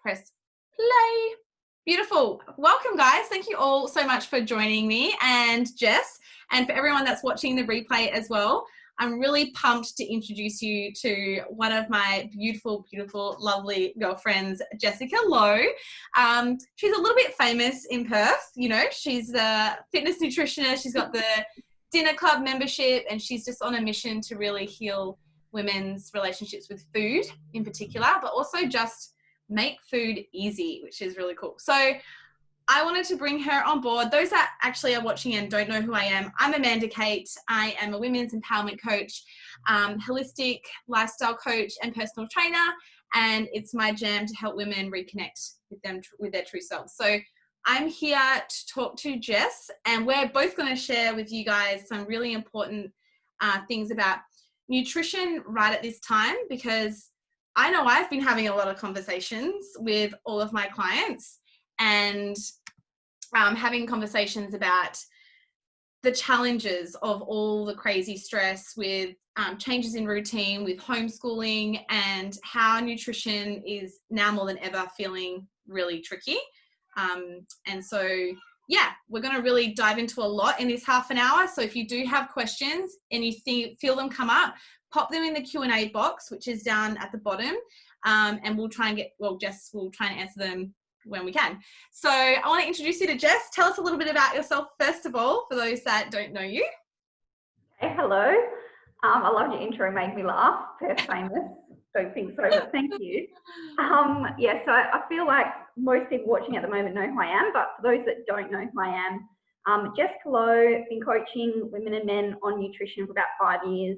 press play. Beautiful. Welcome, guys. Thank you all so much for joining me and Jess, and for everyone that's watching the replay as well. I'm really pumped to introduce you to one of my beautiful, beautiful, lovely girlfriends, Jessica Lowe. She's a little bit famous in Perth. You know, she's a fitness nutritionist. She's got the dinner club membership, and she's just on a mission to really heal women's relationships with food in particular, but also just make food easy, which is really cool. So I wanted to bring her on board. Those that actually are watching and don't know who I am, I'm Amanda Kate. I am a women's empowerment coach, holistic lifestyle coach, and personal trainer. And it's my jam to help women reconnect with their true selves. So I'm here to talk to Jess, and we're both going to share with you guys some really important things about nutrition right at this time, because I know I've been having a lot of conversations with all of my clients and having conversations about the challenges of all the crazy stress with changes in routine, with homeschooling, and how nutrition is now more than ever feeling really tricky. And so, yeah, we're going to really dive into a lot in this half an hour. So if you do have questions and you feel them come up, pop them in the Q&A box, which is down at the bottom. And we'll try and Jess will try and answer them when we can. So I want to introduce you to Jess. Tell us a little bit about yourself, first of all, for those that don't know you. Hey, hello. I love your intro, made me laugh. Perth famous. Don't think so, but thank you. Yeah, so I feel like most people watching at the moment know who I am, but for those that don't know who I am, Jessica Lowe, been coaching women and men on nutrition for about 5 years.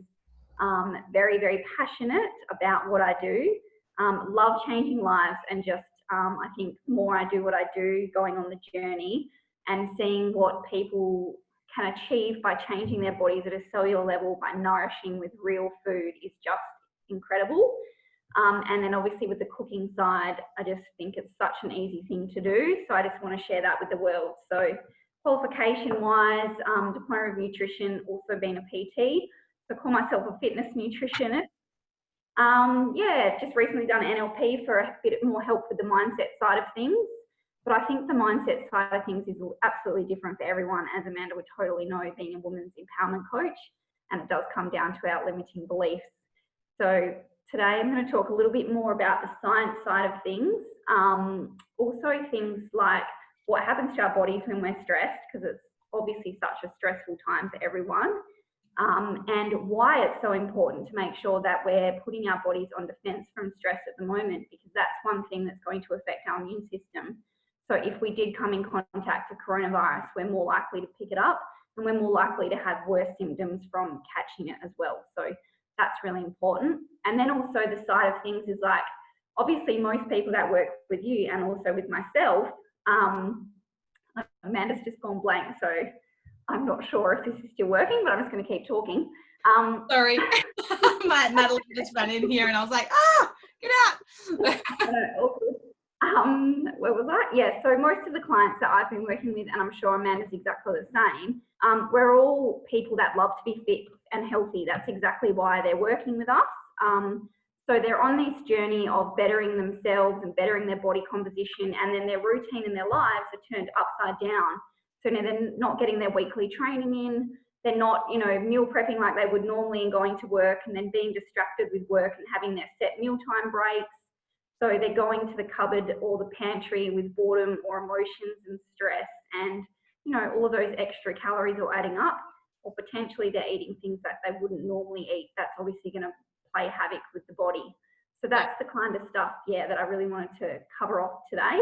Very, very passionate about what I do. Love changing lives, and just I think the more I do what I do, going on the journey and seeing what people can achieve by changing their bodies at a cellular level by nourishing with real food is just incredible. And then obviously with the cooking side, I just think it's such an easy thing to do. So I just want to share that with the world. So qualification wise, diploma of nutrition, also being a PT. So I call myself a fitness nutritionist. Yeah, just recently done NLP for a bit more help with the mindset side of things. But I think the mindset side of things is absolutely different for everyone, as Amanda would totally know, being a women's empowerment coach. And it does come down to our limiting beliefs. So today I'm going to talk a little bit more about the science side of things. Also things like what happens to our bodies when we're stressed, because it's obviously such a stressful time for everyone. And why it's so important to make sure that we're putting our bodies on defense from stress at the moment, because that's one thing that's going to affect our immune system. So if we did come in contact with coronavirus, we're more likely to pick it up, and we're more likely to have worse symptoms from catching it as well. So that's really important. And then also the side of things is like, obviously most people that work with you and also with myself, Amanda's just gone blank, so I'm not sure if this is still working, but I'm just going to keep talking. Sorry, Madeline just ran in here and I was like, get out. Where was I? Yeah, so most of the clients that I've been working with, and I'm sure Amanda's exactly the same, we're all people that love to be fit and healthy. That's exactly why they're working with us. So they're on this journey of bettering themselves and bettering their body composition, and then their routine and their lives are turned upside down. So now they're not getting their weekly training in. They're not, meal prepping like they would normally and going to work, and then being distracted with work and having their set mealtime breaks. So they're going to the cupboard or the pantry with boredom or emotions and stress, and all of those extra calories are adding up, or potentially they're eating things that they wouldn't normally eat. That's obviously going to play havoc with the body. So that's the kind of stuff, yeah, that I really wanted to cover off today.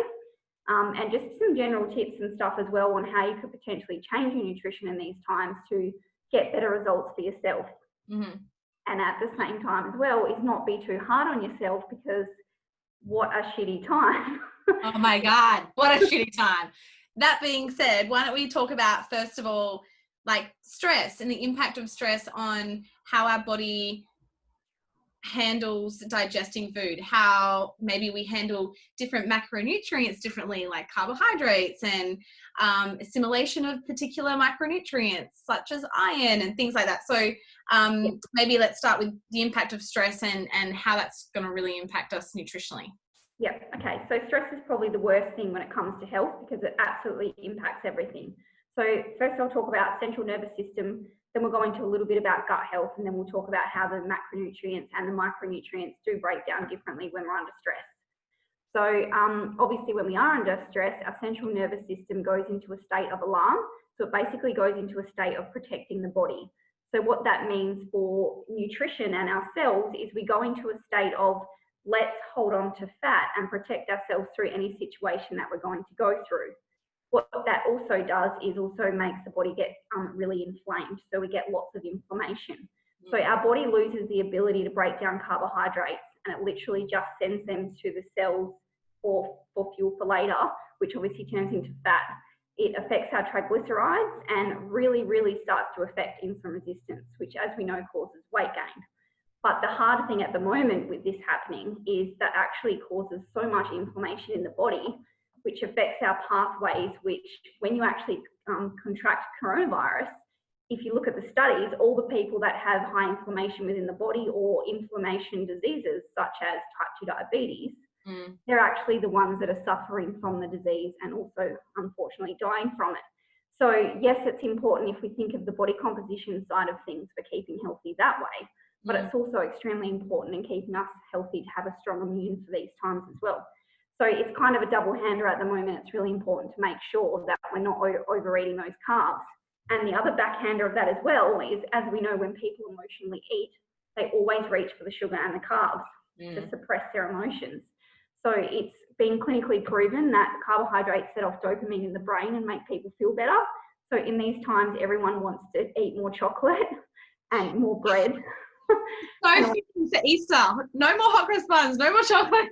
And just some general tips and stuff as well on how you could potentially change your nutrition in these times to get better results for yourself. Mm-hmm. And at the same time as well is not be too hard on yourself, because what a shitty time. Oh my God, what a shitty time. That being said, why don't we talk about, first of all, like stress and the impact of stress on how our body handles digesting food, how maybe we handle different macronutrients differently, like carbohydrates, and assimilation of particular micronutrients such as iron and things like that. So maybe let's start with the impact of stress and how that's going to really impact us nutritionally. Yeah, okay. So stress is probably the worst thing when it comes to health because it absolutely impacts everything. So first I'll talk about central nervous system, then we'll go into a little bit about gut health, and then we'll talk about how the macronutrients and the micronutrients do break down differently when we're under stress. So obviously when we are under stress, our central nervous system goes into a state of alarm. So it basically goes into a state of protecting the body. So what that means for nutrition and our cells is we go into a state of let's hold on to fat and protect ourselves through any situation that we're going to go through. What that also does is also makes the body get really inflamed. So we get lots of inflammation. So our body loses the ability to break down carbohydrates, and it literally just sends them to the cells for fuel for later, which obviously turns into fat. It affects our triglycerides and really, really starts to affect insulin resistance, which as we know causes weight gain. But the hard thing at the moment with this happening is that actually causes so much inflammation in the body, which affects our pathways, which when you actually contract coronavirus, if you look at the studies, all the people that have high inflammation within the body or inflammation diseases such as type 2 diabetes, they're actually the ones that are suffering from the disease and also unfortunately dying from it. So yes, it's important if we think of the body composition side of things for keeping healthy that way, but it's also extremely important in keeping us healthy to have a strong immune for these times as well. So it's kind of a double hander at the moment. It's really important to make sure that we're not overeating those carbs. And the other backhander of that as well is, as we know, when people emotionally eat, they always reach for the sugar and the carbs to suppress their emotions. So it's been clinically proven that carbohydrates set off dopamine in the brain and make people feel better. So in these times, everyone wants to eat more chocolate and more bread. So fitting for Easter. No more hot cross buns, no more chocolate.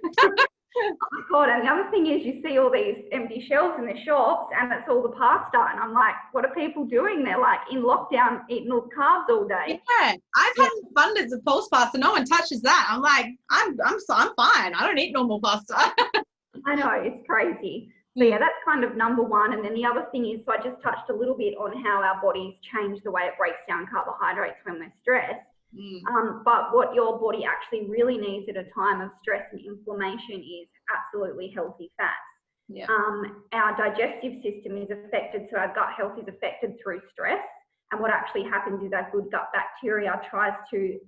Oh my God, and the other thing is you see all these empty shelves in the shops and it's all the pasta, and I'm like, what are people doing? They're like in lockdown eating all the carbs all day. Yeah, I've had an abundance of pulse pasta. No one touches that. I'm like, I'm fine. I don't eat normal pasta. I know, it's crazy. So yeah, that's kind of number one. And then the other thing is, so I just touched a little bit on how our bodies change the way it breaks down carbohydrates when we're stressed. But what your body actually really needs at a time of stress and inflammation is absolutely healthy fats. Yeah. Our digestive system is affected, so our gut health is affected through stress. And what actually happens is our good gut bacteria tries to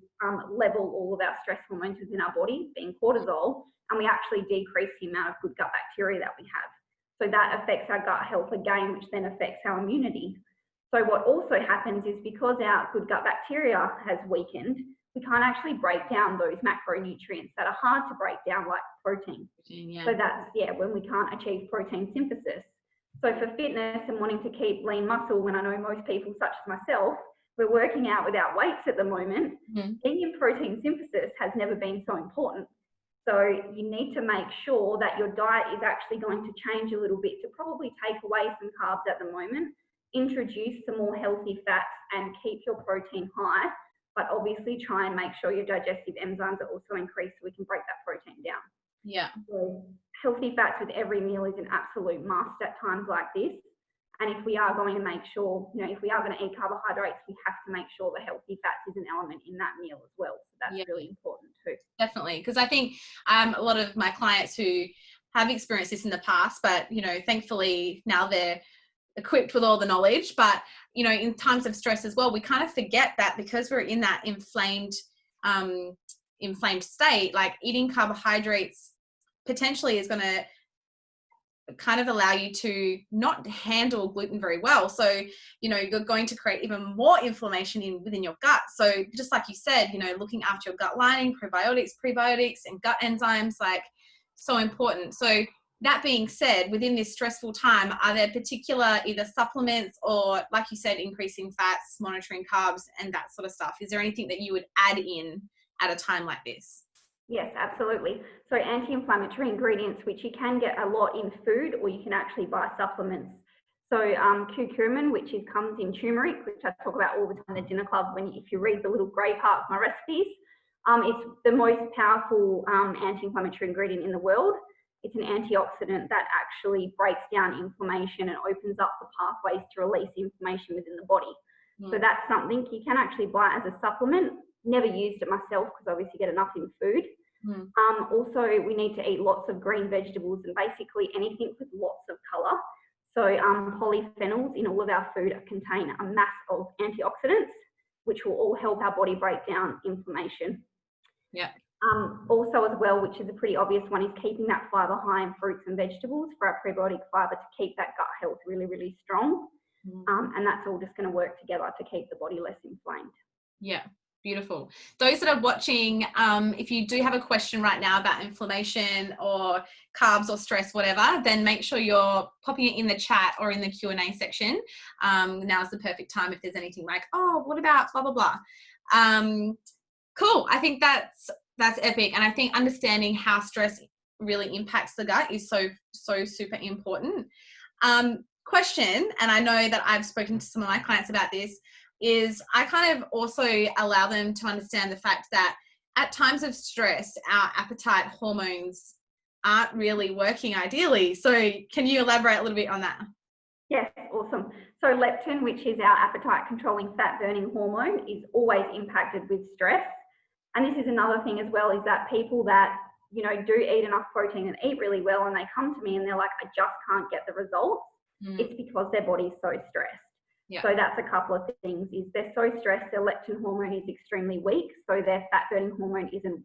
level all of our stress hormones within our body, being cortisol, and we actually decrease the amount of good gut bacteria that we have. So that affects our gut health again, which then affects our immunity. So what also happens is because our good gut bacteria has weakened, we can't actually break down those macronutrients that are hard to break down, like protein. Yeah. So that's, when we can't achieve protein synthesis. So for fitness and wanting to keep lean muscle, when I know most people, such as myself, we're working out without weights at the moment, being in protein synthesis has never been so important. So you need to make sure that your diet is actually going to change a little bit to probably take away some carbs at the moment, introduce some more healthy fats and keep your protein high, but obviously try and make sure your digestive enzymes are also increased so we can break that protein down. Yeah. So healthy fats with every meal is an absolute must at times like this. And if we are going to make sure, if we are going to eat carbohydrates, we have to make sure the healthy fats is an element in that meal as well. So that's really important too. Definitely. Because I think a lot of my clients who have experienced this in the past, but, thankfully now they're equipped with all the knowledge, but, in times of stress as well, we kind of forget that because we're in that inflamed state, like eating carbohydrates potentially is going to kind of allow you to not handle gluten very well. So, you're going to create even more inflammation within your gut. So just like you said, looking after your gut lining, probiotics, prebiotics, and gut enzymes, like so important. So that being said, within this stressful time, are there particular either supplements or, like you said, increasing fats, monitoring carbs, and that sort of stuff? Is there anything that you would add in at a time like this? Yes, absolutely. So anti-inflammatory ingredients, which you can get a lot in food, or you can actually buy supplements. So curcumin, which comes in turmeric, which I talk about all the time in the dinner club. If you read the little grey part of my recipes, it's the most powerful anti-inflammatory ingredient in the world. It's an antioxidant that actually breaks down inflammation and opens up the pathways to release inflammation within the body. So that's something you can actually buy as a supplement. Never used it myself because I obviously get enough in food. Mm. Also, we need to eat lots of green vegetables and basically anything with lots of colour. So polyphenols in all of our food contain a mass of antioxidants, which will all help our body break down inflammation. Yeah. Also as well, which is a pretty obvious one, is keeping that fibre high in fruits and vegetables for our prebiotic fibre to keep that gut health really, really strong. And that's all just going to work together to keep the body less inflamed. Yeah. Beautiful. Those that are watching, if you do have a question right now about inflammation or carbs or stress, whatever, then make sure you're popping it in the chat or in the Q&A section. Now's the perfect time if there's anything like, oh, what about blah, blah, blah. Cool. I think that's epic. And I think understanding how stress really impacts the gut is so super important. Question, and I know that I've spoken to some of my clients about this, is I kind of also allow them to understand the fact that at times of stress, our appetite hormones aren't really working ideally. So can you elaborate a little bit on that? Yes, awesome. So leptin, which is our appetite controlling fat burning hormone, is always impacted with stress. And this is another thing as well, is that people that, you know, do eat enough protein and eat really well, and they come to me and they're like, I just can't get the results. It's because their body's so stressed. Yeah. So that's a couple of things, is they're so stressed, their leptin hormone is extremely weak, so their fat burning hormone isn't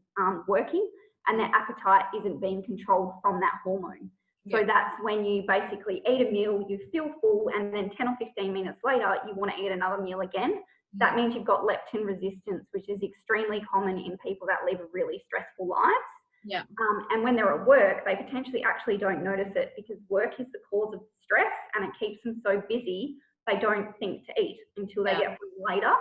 working, and their appetite isn't being controlled from that hormone. So that's when you basically eat a meal, you feel full, and then 10 or 15 minutes later, you want to eat another meal again. That means you've got leptin resistance, which is extremely common in people that live really stressful lives. Yeah. And when they're at work, they potentially actually don't notice it, because work is the cause of stress and it keeps them so busy, they don't think to eat until they get home later,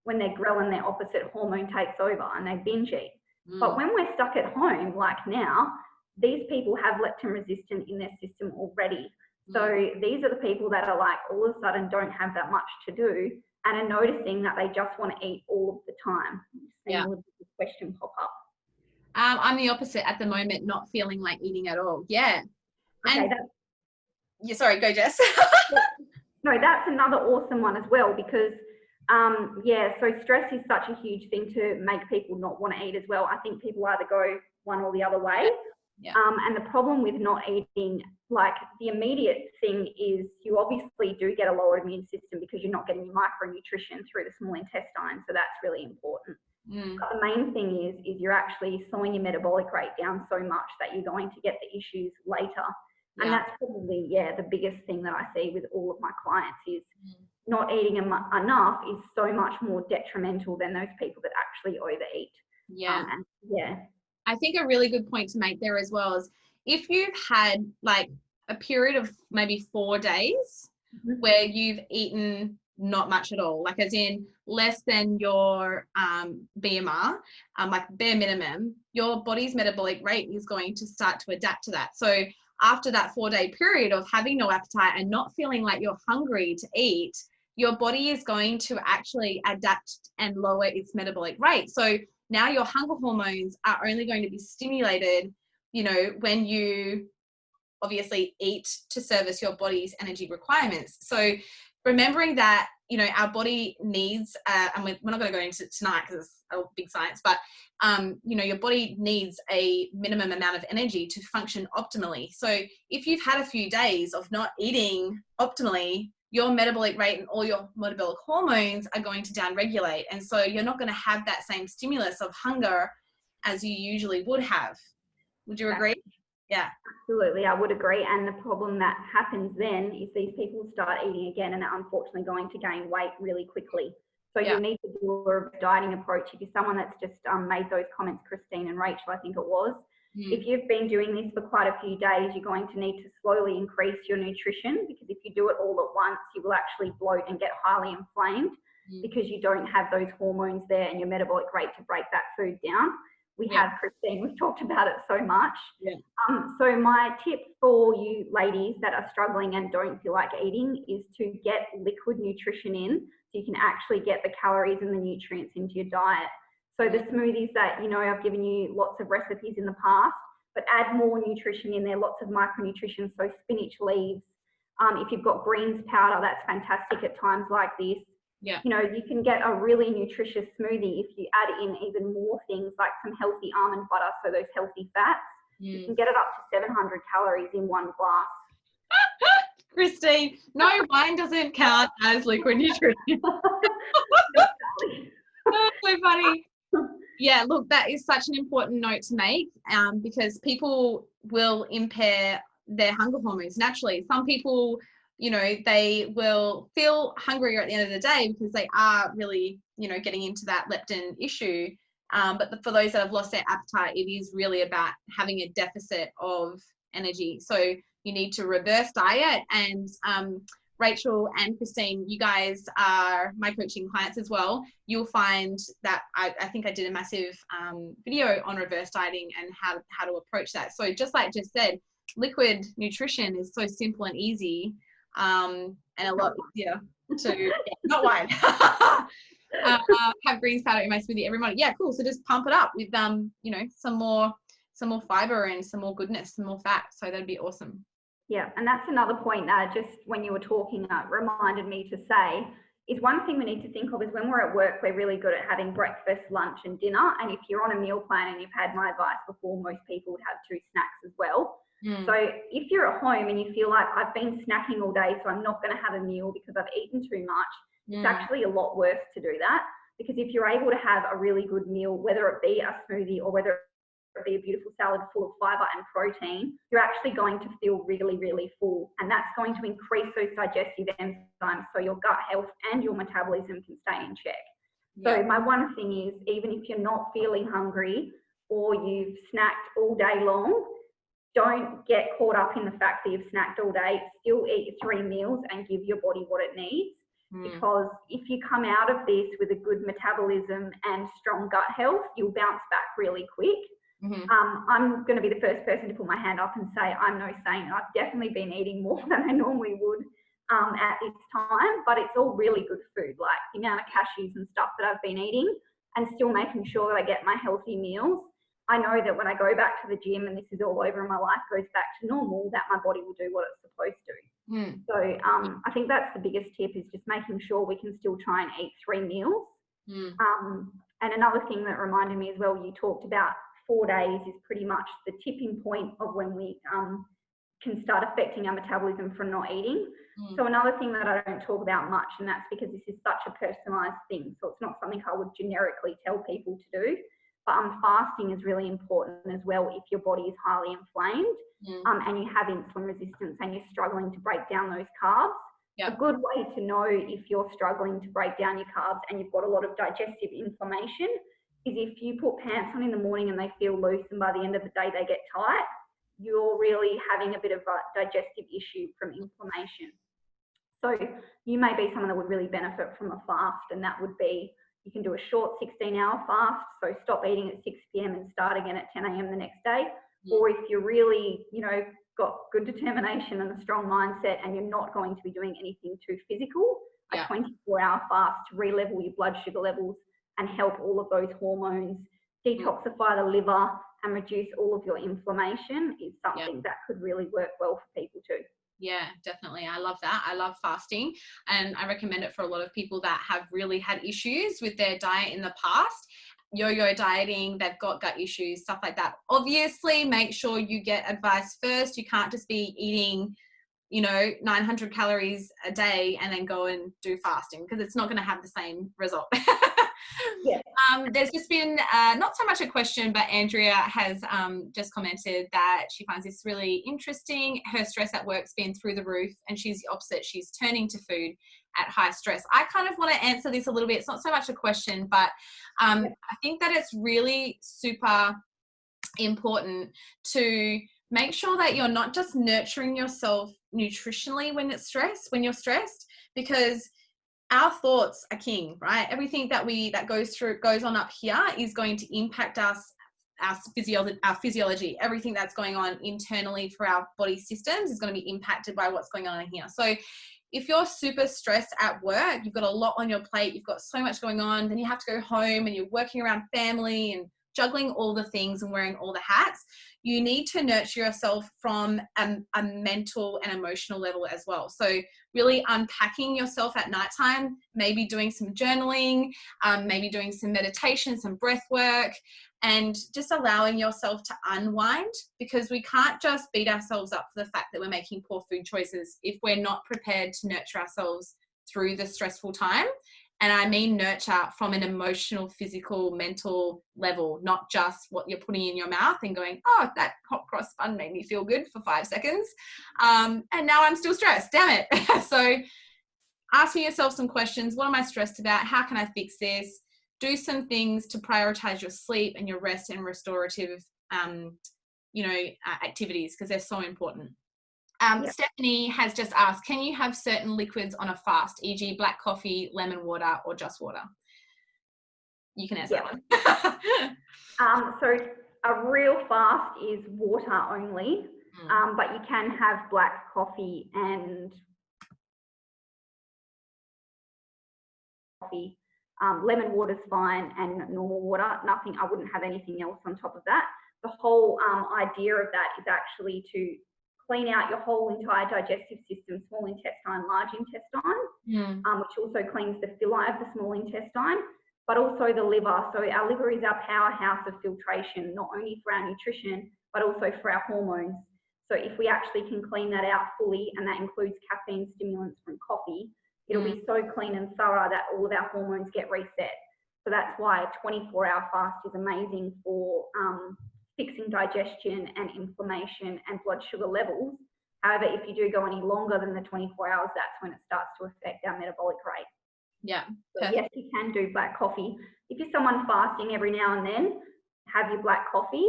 when their ghrelin, their opposite hormone, takes over and they binge eat. But when we're stuck at home, like now, these people have leptin resistance in their system already. So these are the people that are like, all of a sudden don't have that much to do and are noticing that they just want to eat all of the time. Yeah. This question pop up. I'm the opposite at the moment, not feeling like eating at all. Yeah. Okay, and yeah, sorry, go Jess. No, that's another awesome one as well, because so stress is such a huge thing to make people not want to eat as well. I think people either go one or the other way. Yeah. And the problem with not eating, like the immediate thing is you obviously do get a lower immune system because you're not getting your micronutrition through the small intestine. So that's really important. But the main thing is you're actually slowing your metabolic rate down so much that you're going to get the issues later. And that's probably, the biggest thing that I see with all of my clients is not eating enough is so much more detrimental than those people that actually overeat. Yeah. I think a really good point to make there as well is if you've had like a period of maybe 4 days where you've eaten not much at all, like as in less than your BMR, like bare minimum, your body's metabolic rate is going to start to adapt to that. So after that 4-day period of having no appetite and not feeling like you're hungry to eat, your body is going to actually adapt and lower its metabolic rate. So now your hunger hormones are only going to be stimulated, you know, when you obviously eat to service your body's energy requirements. So remembering that, you know, our body needs, and we're not going to go into it tonight because it's a big science, but, you know, your body needs a minimum amount of energy to function optimally. So if you've had a few days of not eating optimally, your metabolic rate and all your metabolic hormones are going to downregulate. And so you're not going to have that same stimulus of hunger as you usually would have. Would you agree? Yeah. Absolutely, I would agree. And the problem that happens then is these people start eating again and are unfortunately going to gain weight really quickly. So you need to do a dieting approach. If you're someone that's just made those comments, Christine and Rachel, I think it was, if you've been doing this for quite a few days, you're going to need to slowly increase your nutrition, because if you do it all at once, you will actually bloat and get highly inflamed because you don't have those hormones there and your metabolic rate to break that food down. We have, Christine, we've talked about it so much. So my tip for you ladies that are struggling and don't feel like eating is to get liquid nutrition in, so you can actually get the calories and the nutrients into your diet. So the smoothies that, you know, I've given you lots of recipes in the past, but add more nutrition in there, lots of micronutrition. So spinach leaves, if you've got greens powder, that's fantastic at times like this. Yeah. You know, you can get a really nutritious smoothie if you add in even more things like some healthy almond butter, so those healthy fats. You can get it up to 700 calories in one glass. Christine, no, wine doesn't count as liquid nutrition. That's so funny. Yeah, look, that is such an important note to make, because people will impair their hunger hormones naturally. Some people, you know, they will feel hungrier at the end of the day because they are really, you know, getting into that leptin issue. But for those that have lost their appetite, it is really about having a deficit of energy. So you need to reverse diet. And Rachel and Christine, you guys are my coaching clients as well. You'll find that I think I did a massive video on reverse dieting and how to approach that. So just like Jess said, liquid nutrition is so simple and easy, and a lot easier to not wine. Have greens powder in my smoothie every morning. Yeah, cool. So just pump it up with you know, some more fiber and some more goodness, some more fat. So that'd be awesome. Yeah, and that's another point that just when you were talking reminded me to say is one thing we need to think of is when we're at work, we're really good at having breakfast, lunch and dinner. And if you're on a meal plan and you've had my advice before, most people would have 2 snacks as well. So if you're at home and you feel like I've been snacking all day, so I'm not going to have a meal because I've eaten too much, it's actually a lot worse to do that. Because if you're able to have a really good meal, whether it be a smoothie or whether it be a beautiful salad full of fiber and protein, you're actually going to feel really, really full. And that's going to increase those digestive enzymes so your gut health and your metabolism can stay in check. So my one thing is, even if you're not feeling hungry or you've snacked all day long, don't get caught up in the fact that you've snacked all day. Still eat your 3 meals and give your body what it needs. Because if you come out of this with a good metabolism and strong gut health, you'll bounce back really quick. I'm going to be the first person to put my hand up and say I'm no saint. I've definitely been eating more than I normally would at this time, but it's all really good food, like the amount of cashews and stuff that I've been eating and still making sure that I get my healthy meals. I know that when I go back to the gym and this is all over and my life goes back to normal, that my body will do what it's supposed to. So I think that's the biggest tip, is just making sure we can still try and eat 3 meals. And another thing that reminded me as well, you talked about 4 days is pretty much the tipping point of when we can start affecting our metabolism from not eating. So another thing that I don't talk about much, and that's because this is such a personalised thing, so it's not something I would generically tell people to do, but fasting is really important as well if your body is highly inflamed and you have insulin resistance and you're struggling to break down those carbs. A good way to know if you're struggling to break down your carbs and you've got a lot of digestive inflammation is if you put pants on in the morning and they feel loose and by the end of the day they get tight, you're really having a bit of a digestive issue from inflammation. So you may be someone that would really benefit from a fast, and that would be, you can do a short 16-hour fast, so stop eating at 6 p.m. and start again at 10 a.m. the next day. Or if you're really, you know, got good determination and a strong mindset and you're not going to be doing anything too physical, a 24-hour fast to re-level your blood sugar levels and help all of those hormones, detoxify the liver and reduce all of your inflammation is something that could really work well for people too. Yeah, definitely. I love that. I love fasting, and I recommend it for a lot of people that have really had issues with their diet in the past. Yo-yo dieting, they've got gut issues, stuff like that. Obviously, make sure you get advice first. You can't just be eating, you know, 900 calories a day and then go and do fasting, because it's not going to have the same result. There's just been not so much a question, but Andrea has just commented that she finds this really interesting. Her stress at work's been through the roof, and she's the opposite. She's turning to food at high stress. I kind of want to answer this a little bit. It's not so much a question, but I think that it's really super important to make sure that you're not just nurturing yourself nutritionally when you're stressed, because our thoughts are king, right? Everything that goes on up here is going to impact us, our physiology. Everything that's going on internally for our body systems is going to be impacted by what's going on in here. So if you're super stressed at work, you've got a lot on your plate, you've got so much going on, then you have to go home and you're working around family and juggling all the things and wearing all the hats, you need to nurture yourself from a mental and emotional level as well. So really unpacking yourself at nighttime, maybe doing some journaling, maybe doing some meditation, some breath work, and just allowing yourself to unwind, because we can't just beat ourselves up for the fact that we're making poor food choices if we're not prepared to nurture ourselves through the stressful time. And I mean nurture from an emotional, physical, mental level, not just what you're putting in your mouth and going, oh, that hot cross bun made me feel good for 5 seconds. And now I'm still stressed, damn it. So asking yourself some questions. What am I stressed about? How can I fix this? Do some things to prioritize your sleep and your rest and restorative, activities, because they're so important. Stephanie has just asked, can you have certain liquids on a fast, e.g. black coffee, lemon water, or just water? You can answer that one. So a real fast is water only, but you can have black coffee and coffee. Lemon water's fine, and normal water, nothing. I wouldn't have anything else on top of that. The whole idea of that is actually to clean out your whole entire digestive system, small intestine, large intestine, which also cleans the villi of the small intestine, but also the liver. So our liver is our powerhouse of filtration, not only for our nutrition, but also for our hormones. So if we actually can clean that out fully, and that includes caffeine stimulants from coffee, it'll be so clean and thorough that all of our hormones get reset. So that's why a 24-hour fast is amazing for fixing digestion and inflammation and blood sugar levels. However, if you do go any longer than the 24 hours, that's when it starts to affect our metabolic rate. Yeah. So yes, you can do black coffee. If you're someone fasting every now and then, have your black coffee.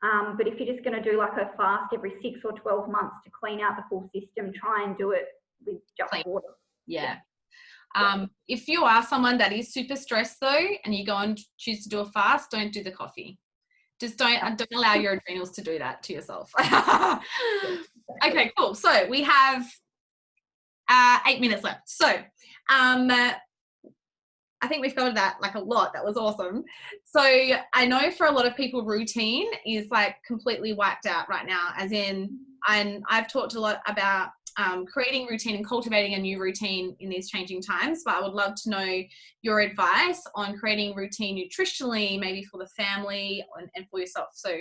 But if you're just going to do like a fast every 6 or 12 months to clean out the full system, try and do it with just water. Yeah. If you are someone that is super stressed though, and you go and choose to do a fast, don't do the coffee. Just don't allow your adrenals to do that to yourself. Okay, cool. So we have 8 minutes left. So I think we've covered that like a lot. That was awesome. So I know for a lot of people, routine is like completely wiped out right now, as in, and I've talked a lot about creating routine and cultivating a new routine in these changing times, but I would love to know your advice on creating routine nutritionally, maybe for the family and for yourself. So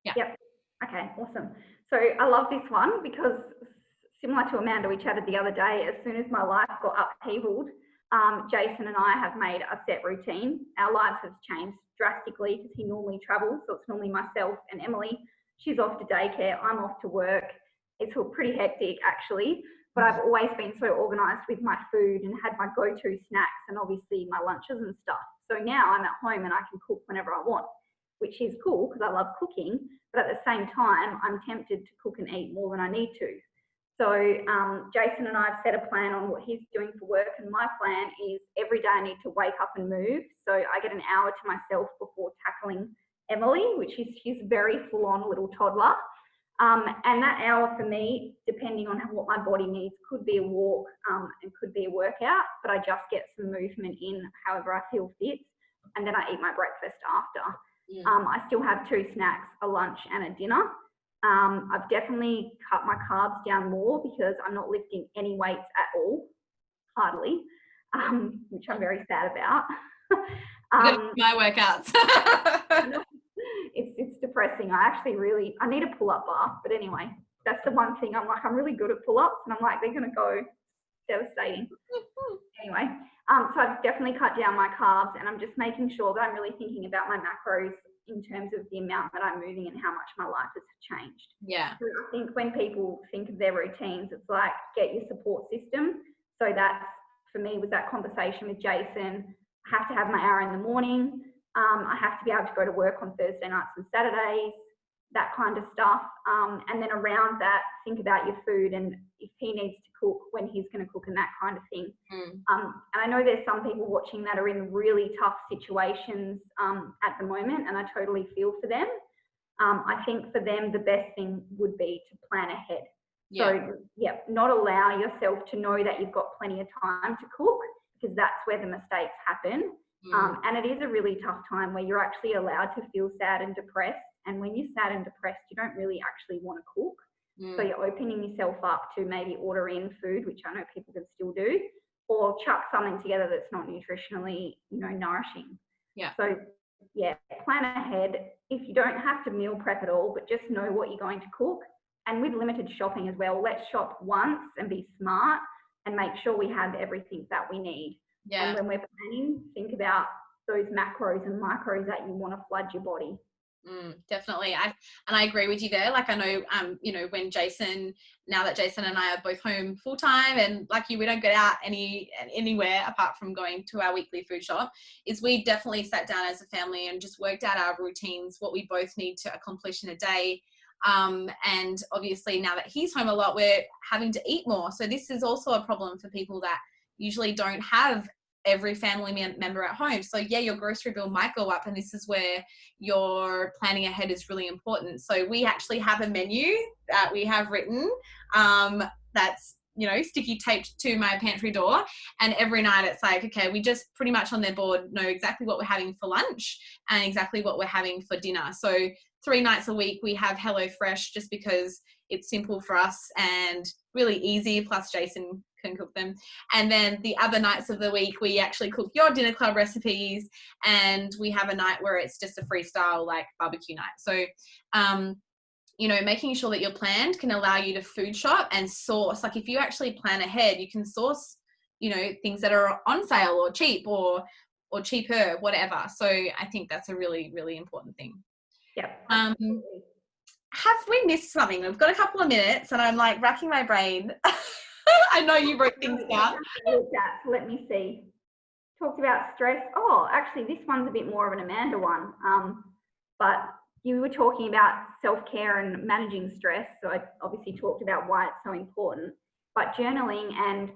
yeah. Yep. Okay, awesome. So I love this one because, similar to Amanda, we chatted the other day, as soon as my life got upheavaled, Jason and I have made a set routine. Our lives have changed drastically because he normally travels, so it's normally myself and Emily. She's off to daycare, I'm off to work. It's all pretty hectic actually, but I've always been so organised with my food and had my go-to snacks and obviously my lunches and stuff. So now I'm at home and I can cook whenever I want, which is cool because I love cooking, but at the same time, I'm tempted to cook and eat more than I need to. So Jason and I have set a plan on what he's doing for work, and my plan is every day I need to wake up and move. So I get an hour to myself before tackling Emily, which is his very full-on little toddler. And that hour for me, depending on what my body needs, could be a walk and could be a workout, but I just get some movement in however I feel fit, and then I eat my breakfast after. I still have 2 snacks, a lunch and a dinner. I've definitely cut my carbs down more because I'm not lifting any weights at all, hardly, which I'm very sad about. My workouts. It's depressing. I need a pull-up bar, but anyway, that's the one thing I'm really good at pull-ups, and I'm like, they're going to go devastating. Anyway, so I've definitely cut down my carbs, and I'm just making sure that I'm really thinking about my macros in terms of the amount that I'm moving and how much my life has changed. Yeah. So I think when people think of their routines, it's like, get your support system. So that's, for me, was that conversation with Jason. I have to have my hour in the morning. I have to be able to go to work on Thursday nights and Saturdays, that kind of stuff. And then around that, think about your food and if he needs to cook, when he's going to cook, and that kind of thing. And I know there's some people watching that are in really tough situations at the moment, and I totally feel for them. I think for them, the best thing would be to plan ahead. Yeah. So, yeah, not allow yourself to know that you've got plenty of time to cook, because that's where the mistakes happen. And it is a really tough time where you're actually allowed to feel sad and depressed. And when you're sad and depressed, you don't really actually want to cook. So you're opening yourself up to maybe order in food, which I know people can still do, or chuck something together that's not nutritionally, nourishing. Yeah. So yeah, plan ahead. If you don't have to meal prep at all, but just know what you're going to cook. And with limited shopping as well, let's shop once and be smart and make sure we have everything that we need. Yeah. And when we're planning, think about those macros and micros that you want to flood your body. Definitely. I agree with you there. Like I know, when now that Jason and I are both home full time and like you, we don't get out anywhere apart from going to our weekly food shop, is we definitely sat down as a family and just worked out our routines, what we both need to accomplish in a day. And obviously now that he's home a lot, we're having to eat more. So this is also a problem for people that usually don't have every family member at home. So yeah, your grocery bill might go up, and this is where your planning ahead is really important. So we actually have a menu that we have written that's sticky taped to my pantry door, and every night it's like, okay, we just pretty much on their board know exactly what we're having for lunch and exactly what we're having for dinner. So 3 nights a week we have HelloFresh, just because it's simple for us and really easy, plus Jason can cook them. And then the other nights of the week we actually cook your dinner club recipes, and we have a night where it's just a freestyle like barbecue night. So making sure that you're planned can allow you to food shop and source. Like if you actually plan ahead, you can source things that are on sale or cheap or cheaper, whatever. So I think that's a really, really important thing. Yeah. Have we missed something? We've got a couple of minutes and I'm like racking my brain. I know you wrote things down. Let me see. Talked about stress. Oh, actually, this one's a bit more of an Amanda one. But you were talking about self-care and managing stress. So I obviously talked about why it's so important. But journaling and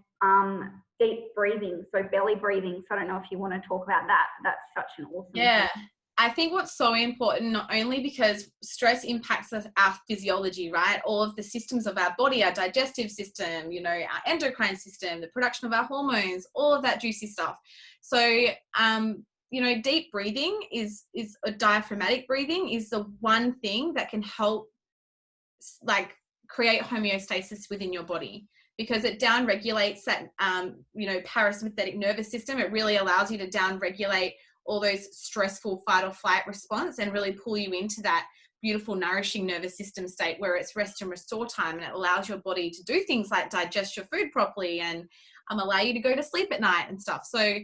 deep breathing, so belly breathing. So I don't know if you want to talk about that. That's such an awesome thing. Thing. I think what's so important, not only because stress impacts our physiology, right? All of the systems of our body, our digestive system, our endocrine system, the production of our hormones, all of that juicy stuff. So, deep breathing is a diaphragmatic breathing is the one thing that can help like create homeostasis within your body, because it down regulates that, parasympathetic nervous system. It really allows you to down regulate all those stressful fight or flight response and really pull you into that beautiful nourishing nervous system state where it's rest and restore time, and it allows your body to do things like digest your food properly and allow you to go to sleep at night and stuff. So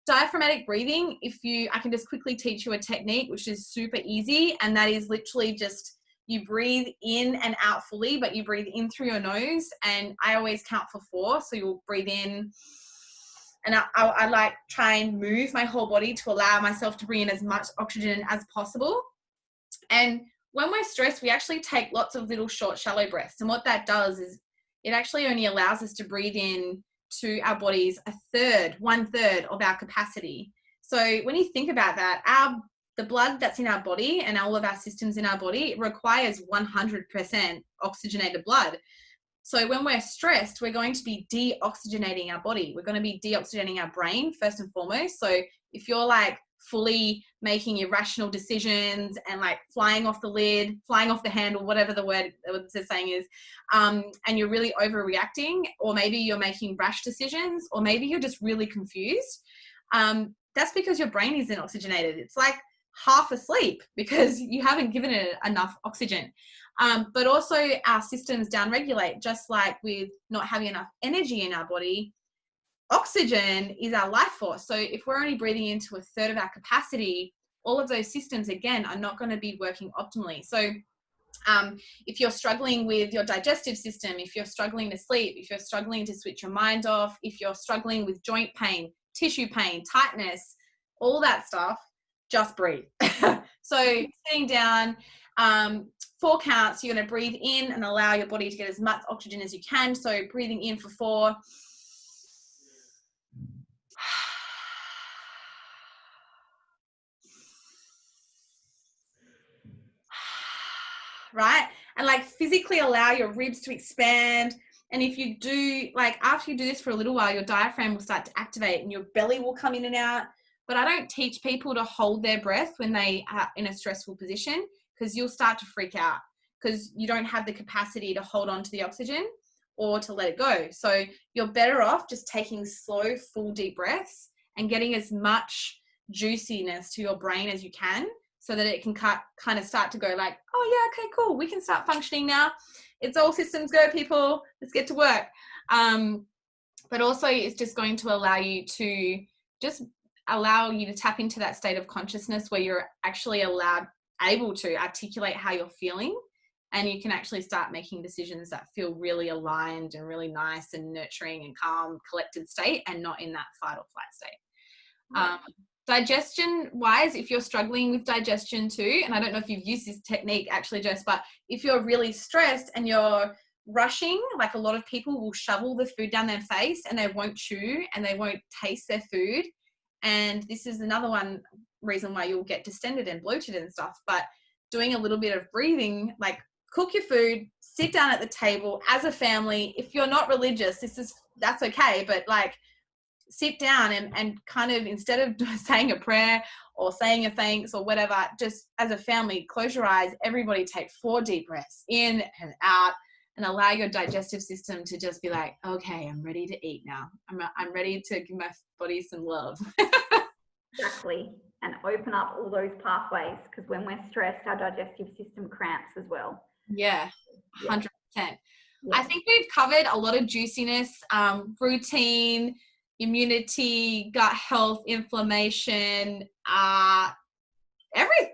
diaphragmatic breathing, I can just quickly teach you a technique which is super easy, and that is literally just you breathe in and out fully, but you breathe in through your nose, and I always count for 4. So you'll breathe in, and I like try and move my whole body to allow myself to bring in as much oxygen as possible. And when we're stressed, we actually take lots of little short, shallow breaths. And what that does is it actually only allows us to breathe in to our bodies 1/3 of our capacity. So when you think about that, the blood that's in our body and all of our systems in our body requires 100% oxygenated blood. So when we're stressed, we're going to be deoxygenating our body. We're going to be deoxygenating our brain first and foremost. So if you're like fully making irrational decisions and like flying off the handle, whatever the word they're saying is, and you're really overreacting, or maybe you're making rash decisions, or maybe you're just really confused, that's because your brain isn't oxygenated. It's like half asleep because you haven't given it enough oxygen. But also our systems downregulate, just like with not having enough energy in our body. Oxygen is our life force. So if we're only breathing into 1/3 of our capacity, all of those systems, again, are not going to be working optimally. So if you're struggling with your digestive system, if you're struggling to sleep, if you're struggling to switch your mind off, if you're struggling with joint pain, tissue pain, tightness, all that stuff, just breathe. So sitting down, 4 counts, you're going to breathe in and allow your body to get as much oxygen as you can. So breathing in for 4. Right? And like physically allow your ribs to expand. And if you do, like after you do this for a little while, your diaphragm will start to activate and your belly will come in and out. but I don't teach people to hold their breath when they are in a stressful position, because you'll start to freak out because you don't have the capacity to hold on to the oxygen or to let it go. So you're better off just taking slow, full, deep breaths and getting as much juiciness to your brain as you can, so that it can kind of start to go like, oh yeah, okay, cool, we can start functioning now. It's all systems go, people. Let's get to work. But also it's just going to allow you to tap into that state of consciousness where you're actually able to articulate how you're feeling, and you can actually start making decisions that feel really aligned and really nice and nurturing and calm, collected state, and not in that fight or flight state. Digestion wise, if you're struggling with digestion too, and I don't know if you've used this technique actually, Jess, but if you're really stressed and you're rushing, like a lot of people will shovel the food down their face and they won't chew and they won't taste their food. And this is another reason why you'll get distended and bloated and stuff. But doing a little bit of breathing, like cook your food, sit down at the table as a family. If you're not religious, that's okay, but like sit down and kind of, instead of saying a prayer or saying a thanks or whatever, just as a family, close your eyes, everybody take 4 deep breaths in and out, and allow your digestive system to just be like, okay, I'm ready to eat now. I'm ready to give my body some love. Exactly. And open up all those pathways, because when we're stressed, our digestive system cramps as well. Yeah, 100%. Yeah. I think we've covered a lot of juiciness, routine, immunity, gut health, inflammation,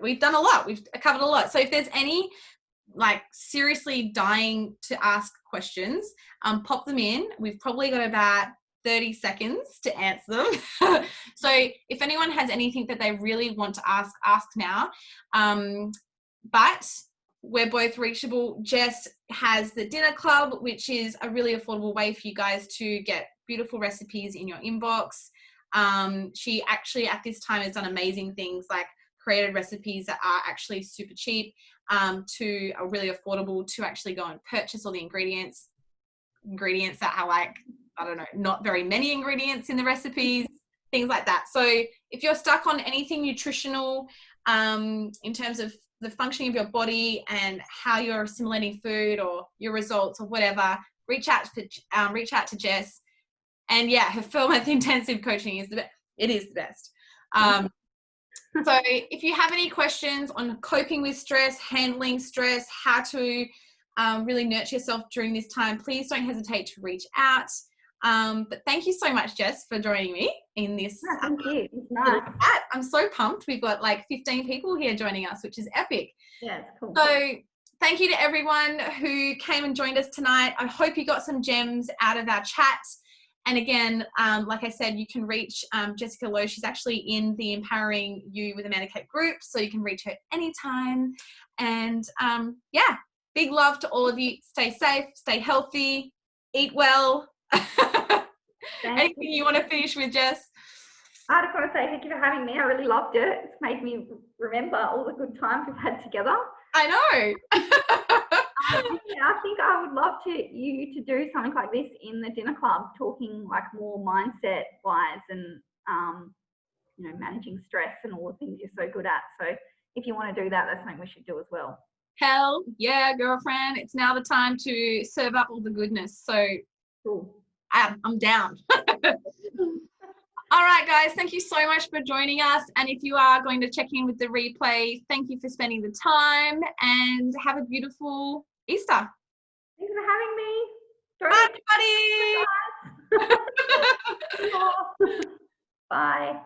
we've done a lot. We've covered a lot. So if there's any like seriously dying to ask questions, pop them in. We've probably got about 30 seconds to answer them. So if anyone has anything that they really want to ask now. But we're both reachable. Jess has the dinner club, which is a really affordable way for you guys to get beautiful recipes in your inbox. She actually at this time has done amazing things, like created recipes that are actually super cheap, to are really affordable, to actually go and purchase all the ingredients that are like, I don't know, not very many ingredients in the recipes, things like that. So if you're stuck on anything nutritional, in terms of the functioning of your body and how you're assimilating food or your results or whatever, reach out to Jess. And yeah, her 4-month intensive coaching is the best. So if you have any questions on coping with stress, handling stress, how to really nurture yourself during this time, please don't hesitate to reach out. But thank you so much, Jess, for joining me in this. Thank you. It's nice. I'm so pumped. We've got like 15 people here joining us, which is epic. Yeah, it's cool. So thank you to everyone who came and joined us tonight. I hope you got some gems out of our chat. And again, like I said, you can reach Jessica Lowe. She's actually in the Empowering You with Amanda Kate group, so you can reach her anytime. And yeah, big love to all of you. Stay safe, stay healthy, eat well. Anything you want to finish with, Jess? I just want to say thank you for having me. I really loved it. It's made me remember all the good times we've had together. I know. Yeah, I think I would love you to do something like this in the dinner club, talking like more mindset wise and managing stress and all the things you're so good at. So if you want to do that, that's something we should do as well. Hell yeah, girlfriend. It's now the time to serve up all the goodness. So cool. I'm down. All right, guys, thank you so much for joining us. And if you are going to check in with the replay, thank you for spending the time, and have a beautiful Easter. Thanks for having me. Bye, everybody. Bye.